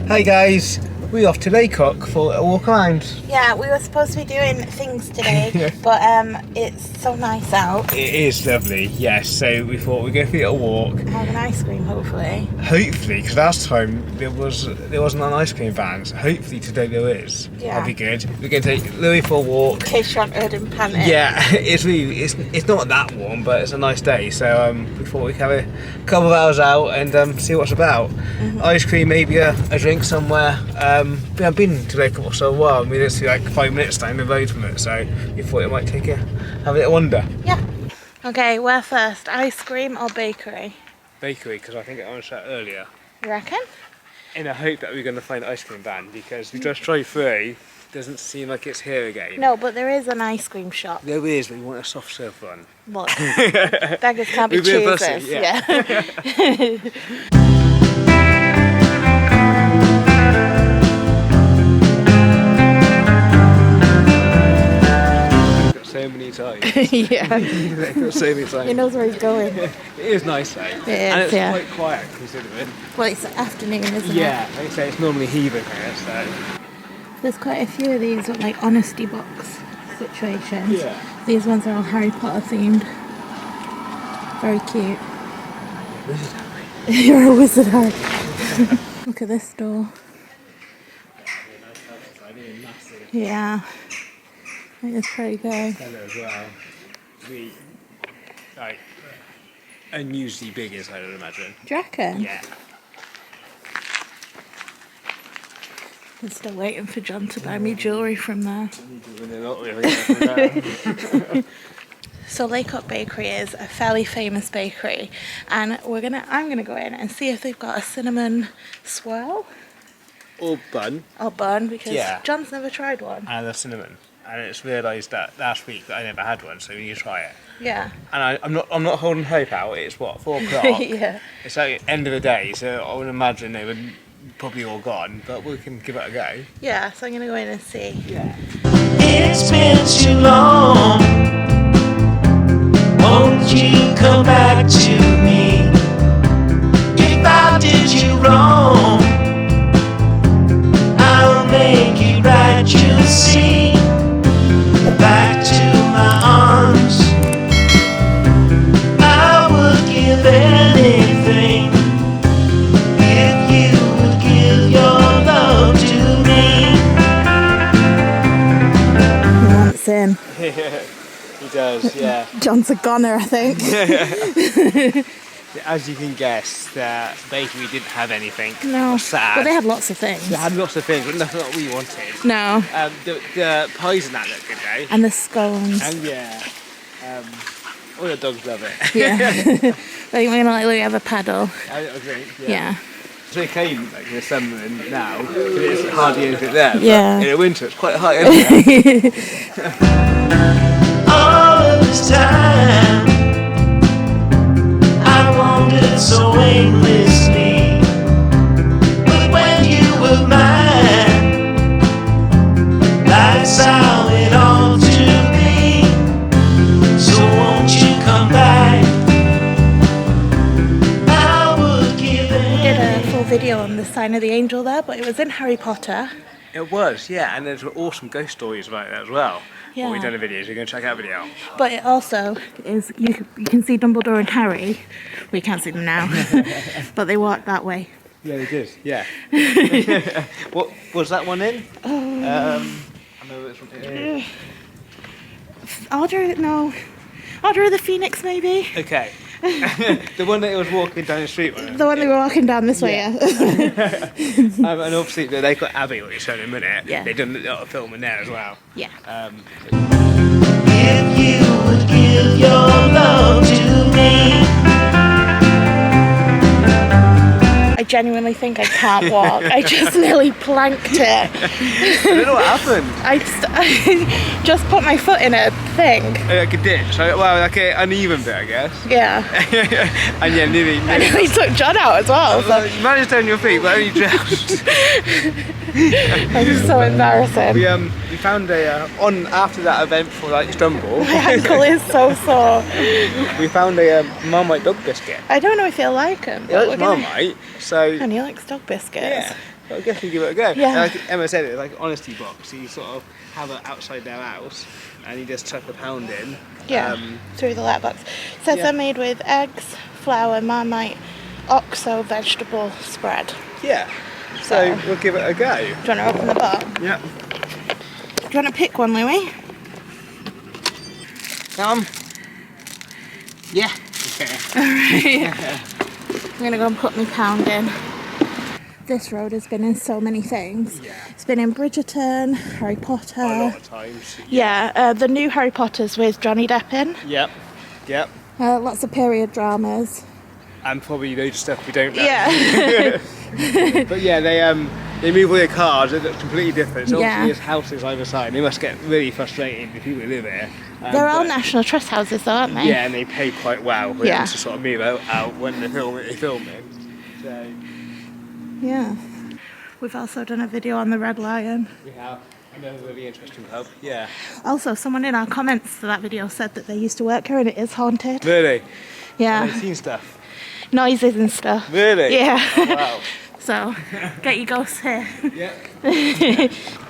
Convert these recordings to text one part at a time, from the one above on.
Hi guys, we're off to Lacock for a walk around. Yeah, we were supposed to be doing things today, but it's so nice out. It is lovely, yes, so we thought we'd go for a walk. Have an ice cream, hopefully. Hopefully, because last time there wasn't an ice cream van, so hopefully today there is. Yeah. That'll be good. We're going to take Louis for a walk. In case you aren't heard him panting. Yeah, it's not that warm, but it's a nice day, so we thought we'd have a couple of hours out and see what's about. Ice cream, maybe a drink somewhere. We haven't been to Lacock for so while, and we didn't see like 5 minutes down the road from it, so we thought it might have a little wander. Yeah. Okay, where first? Ice cream or bakery? Bakery, because I think I was that earlier. You reckon? In a hope that we're going to find an ice cream van, because we just drove through, doesn't seem like it's here again. No, but there is an ice cream shop. There is, but we want a soft serve one. What? Beggars can't be We'd be a choosers. bussy, yeah. So many times. Yeah. Got so many times. He knows where he's going. It is nice though. It is, and it's yeah. quite quiet considering. Well, it's afternoon, isn't it? Yeah, like I say, it's normally heaving here, so. There's quite a few of these like honesty box situations. Yeah. These ones are all Harry Potter themed. Very cute. Wizard Harry. You're a wizard, Harry. Look at this door. Yeah. I think it's pretty good. Hello as well. Like, unusually big as I would imagine. Do you reckon? Yeah. I'm still waiting for John to buy me jewellery from there. So Lacock Bakery is a fairly famous bakery, and I'm gonna go in and see if they've got a cinnamon swirl Or bun. or bun, because Yeah. John's never tried one. And a cinnamon. And it's realised that last week that I never had one, so we need to try it. Yeah. And I'm not holding hope out. It's what, 4 o'clock? Yeah. It's like end of the day, so I would imagine they would probably all gone, but we can give it a go. Yeah, so I'm gonna go in and see. Yeah. It's been too long. Won't you come back to me? If I did you wrong, I'll make it right, you'll see. Back to my arms, I would give anything if you would give your love to me. He wants in. He does, yeah. John's a goner, I think. As you can guess, the bakery didn't have anything. No. Sad. But they had lots of things. They had lots of things, but nothing that we wanted. No. The pies and that look good though. And the scones. And yeah, all the dogs love it. Yeah. I think we're gonna let have a paddle. I agree. Yeah. It's okay like in the summer and now, but it's hardly anything there. Yeah. But in the winter, it's quite hot. Isn't it? All of this time I wandered so aimlessly, but when you were mine, that's how it ought to be. So won't you come back? I would give We did a full video on the sign of the angel there, but it was in Harry Potter. It was, yeah, and there's awesome ghost stories about that as well. Yeah. What we've done a video, so you're going to check that video out. But it also is, you can see Dumbledore and Harry. We can't see them now, but they walk that way. Yeah, they did, yeah. What was that one in? I know which one it is. Order of the Phoenix, maybe? Okay. The one that was walking down the street, wasn't it? The one they were walking down this way, yeah. And obviously they've got Abbey, what you showed in a minute. Yeah. They've done a lot of filming there as well. Yeah. if you would give your love to me. I genuinely think I can't walk. I just nearly planked it. I don't know what happened. I just put my foot in a thing. Like a ditch, well, like an uneven bit, I guess. Yeah. And yeah, nearly. And he took John out as well. So. You managed to on your feet, but only just. That was so embarrassing. We found on after that event for like Stumble. My ankle is so sore. We found a Marmite dog biscuit. I don't know if you'll like them. It likes Marmite, so. And he likes dog biscuits. Yeah. I guess we give it a go. Yeah. Like Emma said, it's like an honesty box. So you sort of have it outside their house, and you just chuck a pound in. Yeah, through the letterbox. Says they're made with eggs, flour, Marmite, Oxo vegetable spread. Yeah. So we'll give it a go. Do you want to open the box? Yeah. Do you want to pick one, Louis? Yeah. Okay. Alright. I'm going to go and put my pound in. This road has been in so many things. Yeah. It's been in Bridgerton, Harry Potter. A lot of times. Yeah, the new Harry Potters with Johnny Depp in. Yep. Yep. Lots of period dramas. And probably loads of stuff we don't know. Yeah. But yeah, they move all their cars. It looks completely different. So Yeah. obviously there's houses either side. They must get really frustrated if people live there. They're all but- National Trust houses though, aren't they? Yeah, and they pay quite well for Yeah. them to sort of move out when they film it. So Yeah. We've also done a video on the Red Lion. we have another really interesting pub. Yeah. Also, someone in our comments to that video said that they used to work here and it is haunted. Really? Yeah. I've seen stuff. Noises and stuff. Really? Yeah. Oh, wow. So, get your ghosts here. Yeah.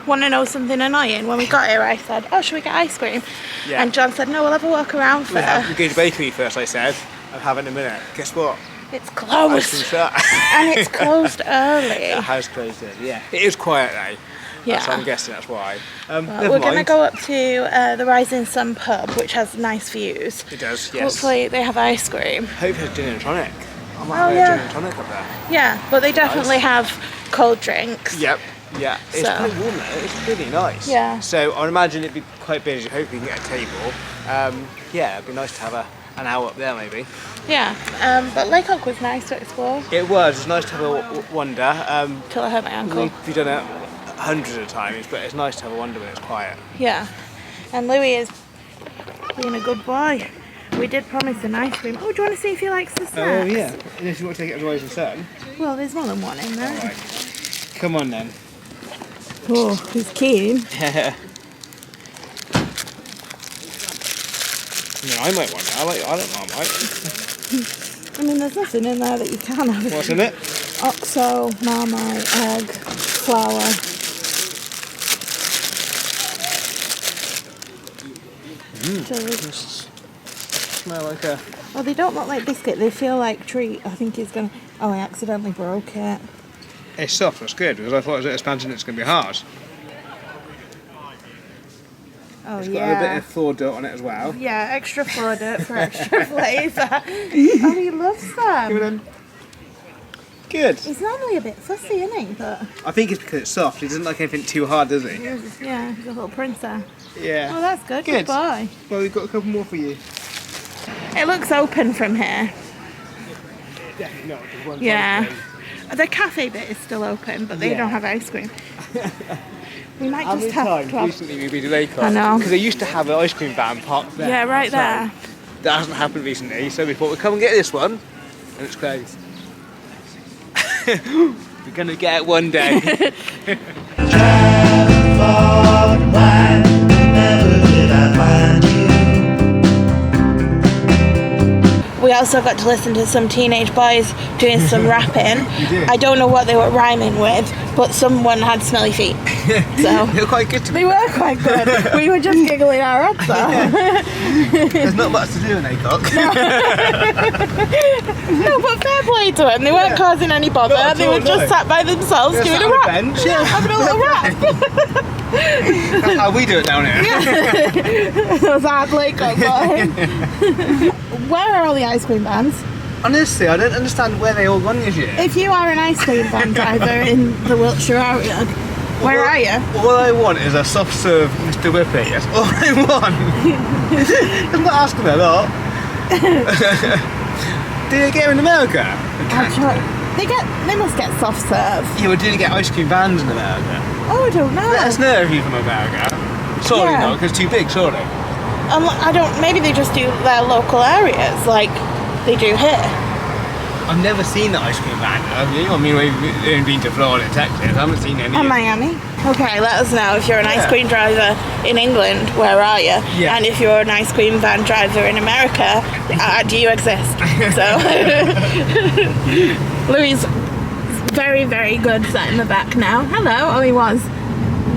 Want to know something annoying? When we got here, I said, "Oh, should we get ice cream?" Yeah. And John said, "No, we'll have a walk around We have first." to go to bakery first. I said. I'll have it in a minute. Guess what? It's Ice cream closed, shut. and it's closed early. It has closed in. Yeah. It is quiet though. Yeah. So I'm guessing that's why. Well, Never we're going to mind. go up to the Rising Sun pub, which has nice views. It does. Yes. Hopefully, they have ice cream. Hope it's gin and tonic. I might Oh, have yeah. a gin and tonic up there. Yeah, but they definitely have cold drinks. Yep. Yeah. It's So- quite warm though. It's really nice. Yeah. So I imagine it'd be quite busy. Hope we can get a table. Yeah, it'd be nice to have an hour up there maybe. Yeah, but Lacock was nice to explore It was. It's nice to have a wander. till I hurt my ankle. We've done it hundreds of times, but it's nice to have a wander when it's quiet. Yeah, and Louis is being a good boy. We did promise an ice cream. Oh, do you want to see if he likes the snacks? Unless you want to take it as Rising Sun. Well, there's more than one in there. Alright. Come on then. Oh, he's keen. I might want it. I don't Marmite. I mean, there's nothing in there that you can have. What's in it? Oxo, Marmite, egg, flour. Delicious. Smell like a. Well, they don't look like biscuit. They feel like treat. I think he's gonna. Oh, I accidentally broke it. It's soft. That's good because I thought as it expands it's going to be hard. Oh, It's yeah. got a bit of flour dirt on it as well. Yeah, extra flour dirt for extra flavour. Oh, he loves Give it them. in. Good. He's normally a bit fussy, isn't he? But I think it's because it's soft. He doesn't like anything too hard, does he? yeah, he's a little princess. Yeah. Oh, that's good. Good. Good boy. Well, we've got a couple more for you. It looks open from here. Definitely not. Just one Yeah. side The cafe bit is still open, but they Yeah. don't have ice cream. We might How just many have times to have. recently we've been to Lacock? I know. Because they used to have an ice cream van parked there. Yeah, right So there. that hasn't happened recently, so we thought we'd come and get this one, and it's closed. We're going to get it one day. Driving far and wide, never did I find you. We also got to listen to some teenage boys doing some rapping. You did? I don't know what they were rhyming with, but someone had smelly feet. So They're quite good to me. they were quite good. We were just giggling our heads off. There's not much to do in Lacock. No, but fair play to them. They weren't causing any bother. Not at They all, were just no. sat by themselves They're doing sat a on rap. bench, yeah. Having a little rap. That's how we do it down here. It was hard Lacock boy. Where are all the ice cream vans? Honestly, I don't understand where they all gone this year. If you are an ice cream van driver in the Wiltshire area, where are you? All I want is a soft serve Mr. Whippy. That's all I want. I'm not asking a lot. Do they get them in America? They must get soft serve. Yeah, but do they get ice cream vans in America? Oh, I don't know. Let us know if you're from America. Sorry, Yeah. not, because it's too big, surely. I don't. Maybe they just do their local areas like they do here. I've never seen the ice cream van, have you? I mean, we've only been to Florida and Texas. I haven't seen any. And Miami. Okay, let us know if you're an ice Yeah. cream driver in England. Where are you? Yeah. And if you're an ice cream van driver in America, do you exist? So, Louis' very, very good sat in the back now. Hello. Oh, he was.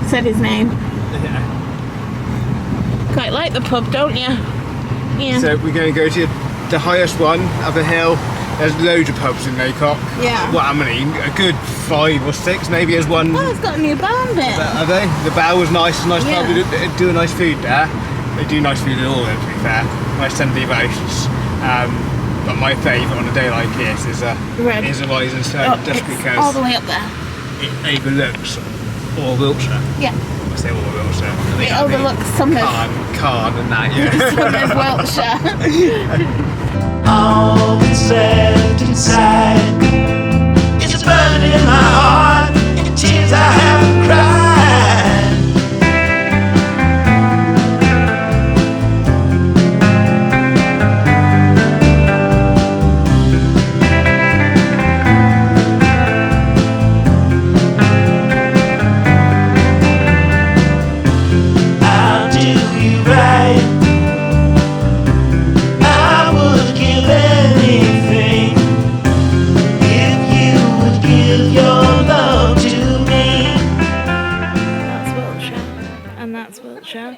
Said his name. Yeah. Quite like the pub, don't you? Yeah. So we're going to go to the highest one up a hill. There's loads of pubs in Lacock. Yeah. Well, how many? A good 5 or 6 maybe. There's one. Oh, it's got a new barn bit. Are they? The Bow was nice. It's a nice Yeah. pub. They do a nice food there. They do nice food at all, to be fair. Nice Sunday roasts. But my favourite on a day like this is a rising sun, just it's because all the way up there. it overlooks all Wiltshire. Yeah. I say all Wiltshire. It overlooks some of Carn and that, yeah. some of Wiltshire. All that's left inside is a burn in my heart, and tears I haven't cried. I'll do you right. I would give anything if you would give your love to me. That's Wiltshire. And that's Wiltshire.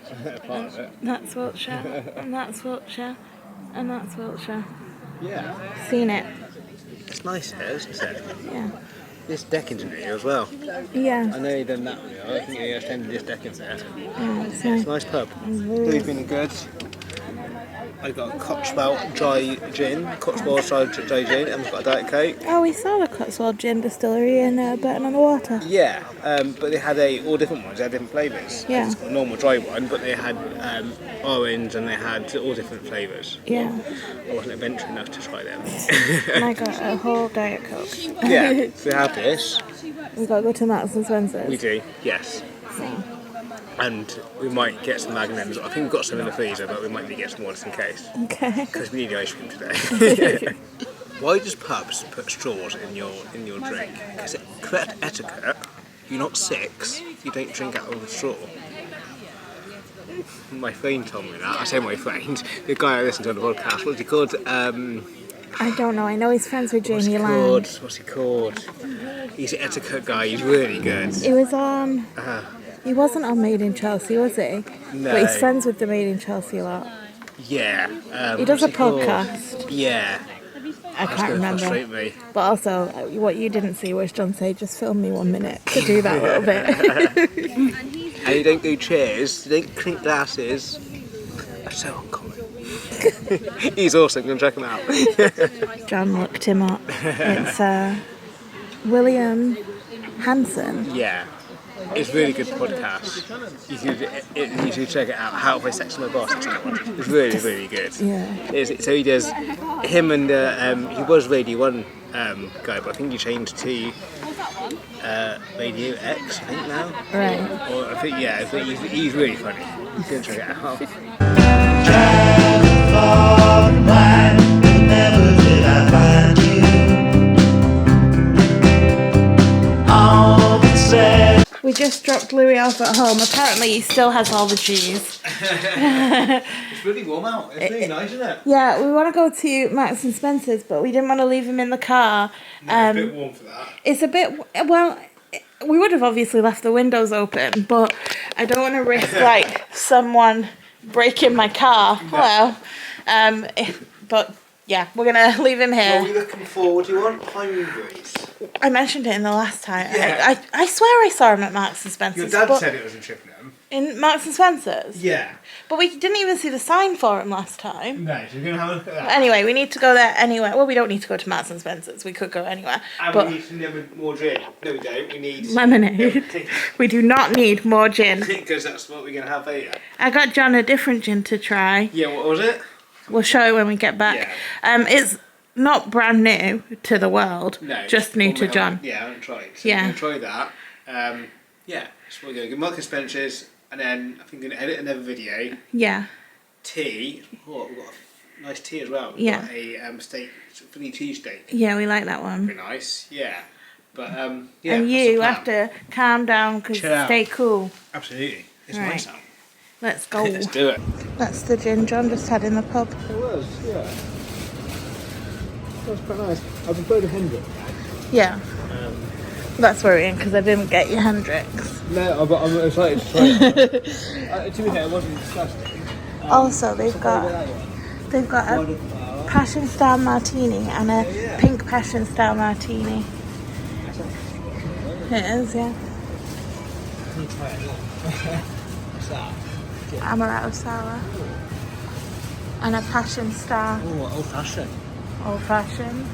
That's Wiltshire. And that's Wiltshire. And that's Wiltshire. Yeah. Seen it. It's nice here, isn't it? Yeah. This decking's in here as well. Yeah. I know you've done that one, I think you extended this decking's there. Yeah, it's It's a nice. nice pub. Food's been good. I got a Cotswold dry gin, Cotswold dry gin, and we've got a Diet Coke. Oh, we saw the Cotswold Gin Distillery in Burton on the Water. Yeah, but they had all different ones, they had different flavours. Yeah. It's got a normal dry one, but they had orange and they had all different flavours. Yeah. I wasn't adventurous enough to try them. And I got a whole Diet Coke. Yeah, so we have this. We got to go to Marks and Spencer's. We do, yes. And we might get some Magnums. I think we've got some in the freezer, but we might need to get some more just in case. Okay. Because we need the ice cream today. Why does pubs put straws in your drink? Because correct etiquette, you're not 6, you don't drink out of a straw. My friend told me that. I say my friend. The guy I listened to on the podcast. What's he called? I don't know. I know he's friends with Jamie Lang. What's he called? He's an etiquette guy. He's really good. He was on. He wasn't on Made in Chelsea, was he? No. But he's friends with the Made in Chelsea lot. Yeah. He does a what's called? podcast. Yeah. I That's can't gonna remember. frustrate me. But also, what you didn't see was John say, just film me 1 minute to do that little bit. And you don't do cheers, you don't clink glasses. That's so uncommon. He's awesome, go and check him out. John looked him up. It's William Hanson. Yeah. It's a really good podcast. You should check it out. How Have I Sex with My Boss? It's called. It's really, really good. Yeah. So he does him and he was Radio 1 guy, but I think he changed to Radio X, I think now. Right. Or I think he's really funny. Go and check it out. Driving far and wide, but never did I find you. All that's left. We just dropped Louis off at home. Apparently he still has all the G's. It's really warm out. It's really nice, isn't it? Yeah, we want to go to Marks and Spencer's, but we didn't want to leave him in the car. It's a bit warm for that. It's a bit, well, we would have obviously left the windows open, but I don't want to risk, like, someone breaking my car. Hello. But, yeah, we're going to leave him What are we here. looking for? What do you want? Pine breeze. I mentioned it in the last time. Yeah. I swear I saw him at Marks and Spencer's. Your dad but said it was in Chippenham. in Marks and Spencer's? Yeah. But we didn't even see the sign for him last time. No, so we're going to have a look at that. Anyway, we need to go there anyway. Well, we don't need to go to Marks and Spencer's. We could go anywhere. And But we need some more gin. No, we don't. We need lemonade. We do not need more gin. Because that's what we're going to have later. I got John a different gin to try. Yeah, what was it? We'll show it when we get back. It's not brand new to the world. No. Just new to John. Yeah, I haven't tried. So Yeah. we're going to try that. Yeah, so we're going to go Marks and Spencer's, and then I think we're going to edit another video. Yeah. Tea. Oh, we've got a nice tea as well. We've Yeah. got a steak, Philly cheesesteak. Yeah, we like that one. Very nice, yeah. But, yeah. And that's the you plan. have to calm down because Chill out. stay cool. Absolutely. It's Right. nice out. Let's go. Let's do it. That's the gin John just had in the pub. It was, yeah. That was quite nice. I prefer the Hendrick. Yeah. That's worrying because I didn't get your Hendrix. No, but I'm excited to try it. To be fair, it wasn't disgusting. Also, they've got a passion style martini and a pink passion style martini. It is, yeah. What's that? Amaretto sour. And a passion style. Oh, old fashioned. Old fashioned.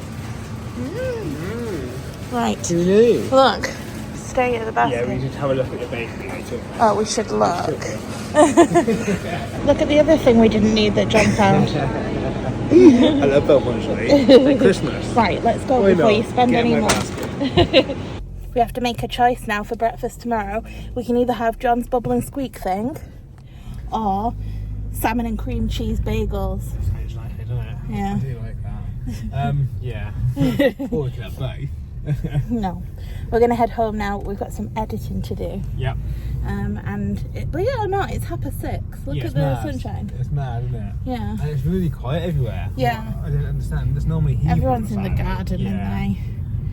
Right. Look. Stay at the basket. Yeah, we should have a look at the bakery later. Oh, we should look. Look at the other thing we didn't need that John found. I love that one, actually. Like Christmas. Right, let's go Why before not? you spend Get any my more. basket. We have to make a choice now for breakfast tomorrow. We can either have John's bubble and squeak thing or salmon and cream cheese bagels. Sounds like it, doesn't it? Yeah. I do like that. Yeah. Or we could have both. No. We're going to head home now. We've got some editing to do. Yep. Believe it or not, it's 6:30. Look at the sunshine. It's mad, isn't it? Yeah. And it's really quiet everywhere. Yeah. I don't understand. There's normally heat. Everyone's in the garden, aren't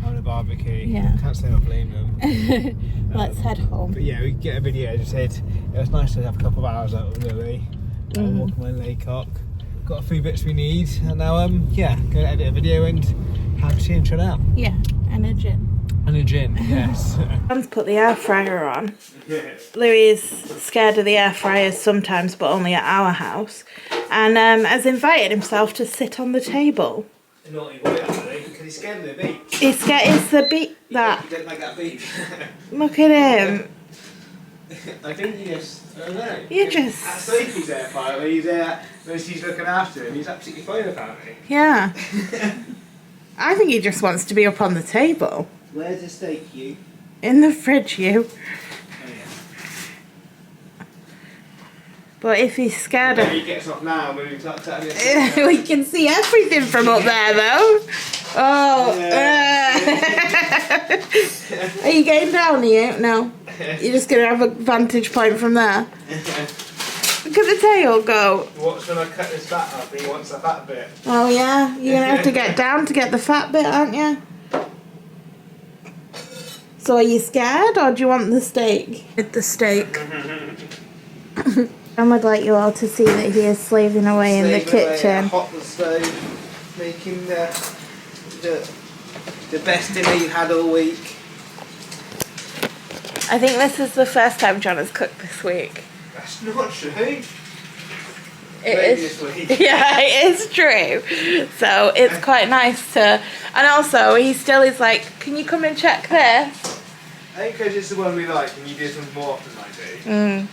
On a barbecue. Yeah. Can't say I blame them. they? Let's head home. But yeah, we get a video. I just said it was nice to have a couple of hours out with Lily. Walking around Lacock. Got a few bits we need, and now gonna edit a video and have tea and chill out. Yeah, and a gin. And a gin, yes. John's put the air fryer on. Yes. Louis is scared of the air fryers sometimes, but only at our house. And has invited himself to sit on the table. A naughty boy, actually, because he's scared of the beat. He's scared. It's the beat that. He don't like that beat. Look at him. I think he just. I don't know. You just. At Sophie's air fryer, when she's looking after him, he's absolutely fine apparently. Yeah. I think he just wants to be up on the table. Where's the steak, you? In the fridge, you. Oh, yeah. But if he's scared of... He gets off now when we start telling you. We can see everything from up there, though. Oh. Are you getting down, are you? No. You're just going to have a vantage point from there. Look at the tail go. Watch when I cut this fat up, he wants the fat bit. Oh, yeah? You're going to have to get down to get the fat bit, aren't you? So are you scared, or do you want the steak? With the steak. I would like you all to see that he is slaving away in the kitchen. Hot the stove, making the best dinner you had all week. I think this is the first time John has cooked this week. That's not true. It is. Yeah, it is true. So it's quite nice to, and also he still is like, can you come and check this? I think because it's the one we like, and you do something more often than I do.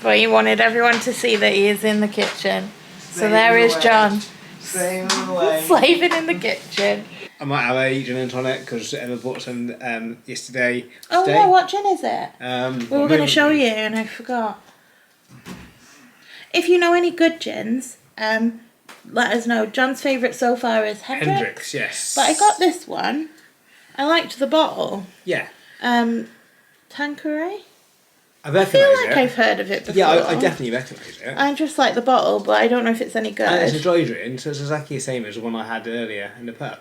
But he wanted everyone to see that he is in the kitchen. So there is John. Slaving away. Slaving in the kitchen. I might have a gin and tonic because Emma bought some yesterday. Oh today. no, what gin is it? We were going to show you. you and I forgot. If you know any good gins, let us know. John's favourite so far is Hendrix. Yes. But I got this one. I liked the bottle. Yeah. Tanqueray? I feel like I've heard of it before. Yeah, I definitely recognise it. I just like the bottle, but I don't know if it's any good. And it's a dry gin, so it's exactly the same as the one I had earlier in the pub.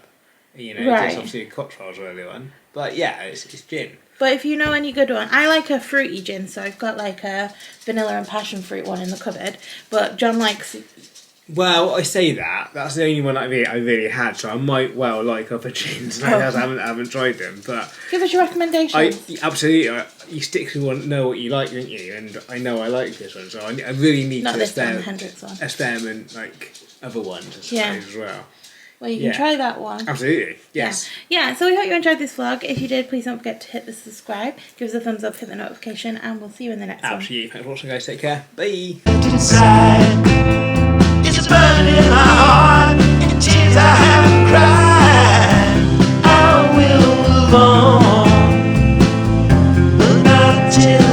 You know, Right. it's obviously a Cotswolds earlier one. But yeah, it's gin. But if you know any good one, I like a fruity gin, so I've got like a vanilla and passion fruit one in the cupboard. But John likes... Well, I say that. That's the only one I really had, so I might well like other gins. I haven't tried them, but... Give us your recommendations. Absolutely. You stick to one, know what you like, don't you? And I know I like this one, so I really need Not to this one, the Hendrix one. experiment like other ones, I suppose, as well. Well, you can try that one. Absolutely, yes. Yeah, so we hope you enjoyed this vlog. If you did, please don't forget to hit the subscribe, give us a thumbs up, hit the notification, and we'll see you in the next one. Absolutely. Thanks for watching, guys. Take care. Bye. Inside, it's burning in my heart. Tears I haven't cried. I will move on, but not till